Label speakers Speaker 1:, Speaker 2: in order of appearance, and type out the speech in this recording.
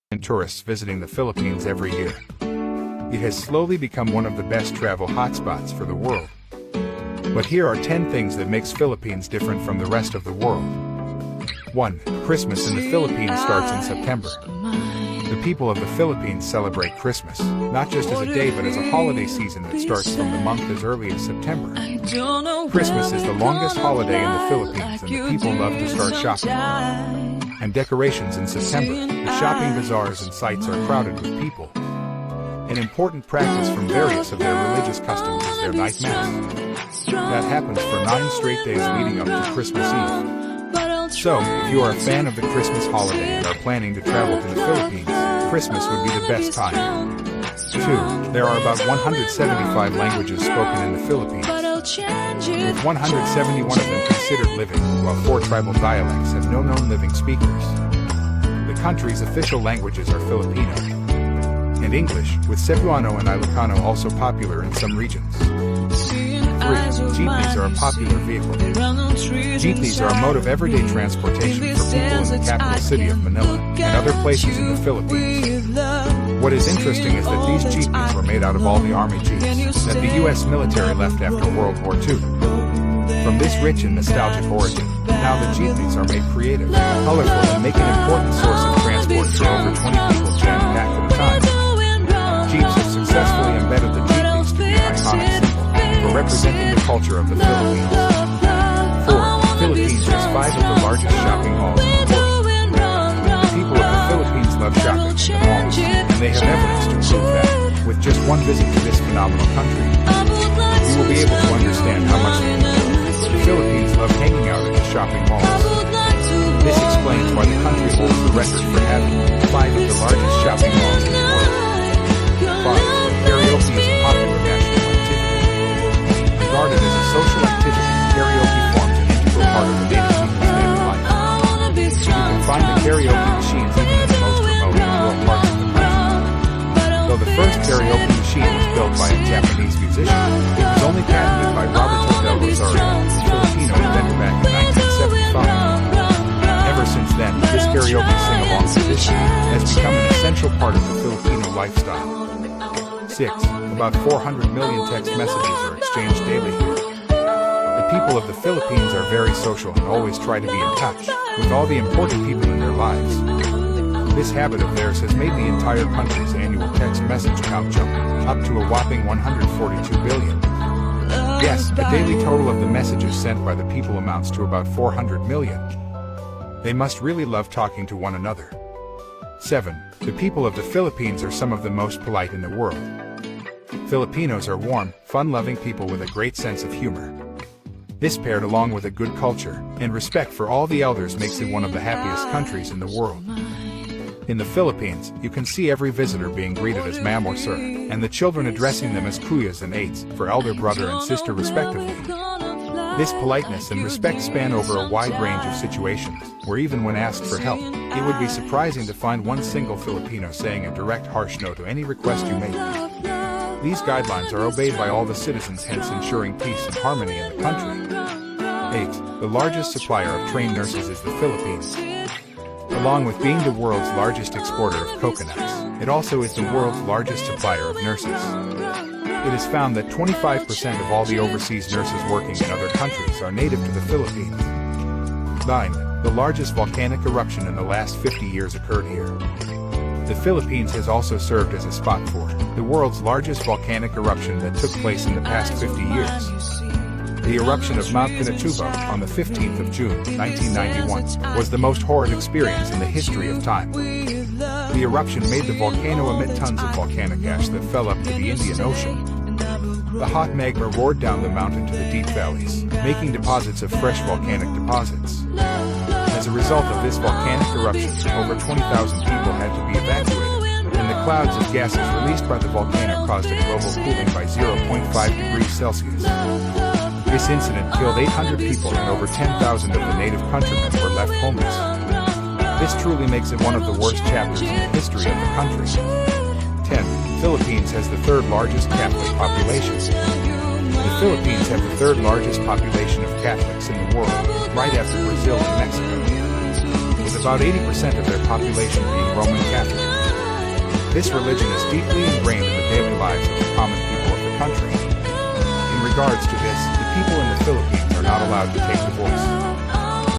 Speaker 1: And tourists visiting the Philippines every year. It has slowly become one of the best travel hotspots for the world. But here are 10 things that makes Philippines different from the rest of the world. 1. Christmas in the Philippines starts in September. The people of the Philippines celebrate Christmas, not just as a day but as a holiday season that starts from the month as early as September. Christmas is the longest holiday in the Philippines, and the people love to start shopping and decorations in September. The shopping bazaars and sites are crowded with people. An important practice from various of their religious customs is their night mass. That happens for 9 straight days leading up to Christmas Eve. So, if you are a fan of the Christmas holiday and are planning to travel to the Philippines, Christmas would be the best time. 2. There are about 175 languages spoken in the Philippines, with 171 of them considered living, while 4 tribal dialects have no known living speakers. The country's official languages are Filipino and English, with Cebuano and Ilocano also popular in some regions. 3. Jeepneys are a popular vehicle. Jeepneys are a mode of everyday transportation for people in the capital city of Manila and other places in the Philippines. What is interesting is that these jeepneys were made out of all the army jeeps that the U.S. military left after World War II. From this rich and nostalgic origin, now the jeepneys are made creative, colorful, and make an important source of transport for over 20 people jam-packed at a time. Jeeps have successfully embedded the jeepneys to be an iconic symbol for representing the culture of the Philippines. 4. Philippines has 5 of the largest shopping malls in the world. The people of the Philippines love shopping in the malls, and they have evidence to prove that. With just one visit to this phenomenal country, you will be able to understand how much the Philippines love hanging out at the shopping malls. This explains why the country holds the record for having 5 of the largest shopping malls in the world. 5. Karaoke is a popular national activity. Regarded as a social activity, karaoke forms an integral part of the native people's daily life. You can find the karaoke machines even in the most remote and rural parts of the country. Though the first karaoke machine was built by a Japanese musician, it was only patented by Roberto del Rosario, a Filipino inventor back in 1975. Ever since then, this karaoke sing-along tradition has become an essential part of the Filipino lifestyle. 6. About 400 million text messages are exchanged daily here. The people of the Philippines are very social and always try to be in touch with all the important people in their lives. This habit of theirs has made the entire country's annual text message count jump up to a whopping 142 billion. Yes, the daily total of the messages sent by the people amounts to about 400 million. They must really love talking to one another. 7. The people of the Philippines are some of the most polite in the world. Filipinos are warm, fun-loving people with a great sense of humor. This paired along with a good culture and respect for all the elders makes it one of the happiest countries in the world. In the Philippines, you can see every visitor being greeted as ma'am or sir, and the children addressing them as kuyas and ates, for elder brother and sister respectively. This politeness and respect span over a wide range of situations, where even when asked for help, it would be surprising to find one single Filipino saying a direct harsh no to any request you make. These guidelines are obeyed by all the citizens, hence ensuring peace and harmony in the country. 8. The largest supplier of trained nurses is the Philippines. Along with being the world's largest exporter of coconuts, it also is the world's largest supplier of nurses. It is found that 25% of all the overseas nurses working in other countries are native to the Philippines. 9. The largest volcanic eruption in the last 50 years occurred here. The Philippines has also served as a spot for the world's largest volcanic eruption that took place in the past 50 years. The eruption of Mount Pinatubo on the 15th of June, 1991, was the most horrid experience in the history of time. The eruption made the volcano emit tons of volcanic ash that fell up to the Indian Ocean. The hot magma roared down the mountain to the deep valleys, making deposits of fresh volcanic deposits. As a result of this volcanic eruption, over 20,000 people had to be evacuated, and the clouds of gases released by the volcano caused a global cooling by 0.5 degrees Celsius. This incident killed 800 people and over 10,000 of the native countrymen were left homeless. This truly makes it one of the worst chapters in the history of the country. 10. Philippines has the third largest Catholic population. The Philippines have the third largest population of Catholics in the world, right after Brazil and Mexico, with about 80% of their population being Roman Catholic. This religion is deeply ingrained in the daily lives of the common people of the country. In regards to this, the people in the Philippines are not allowed to take the voice.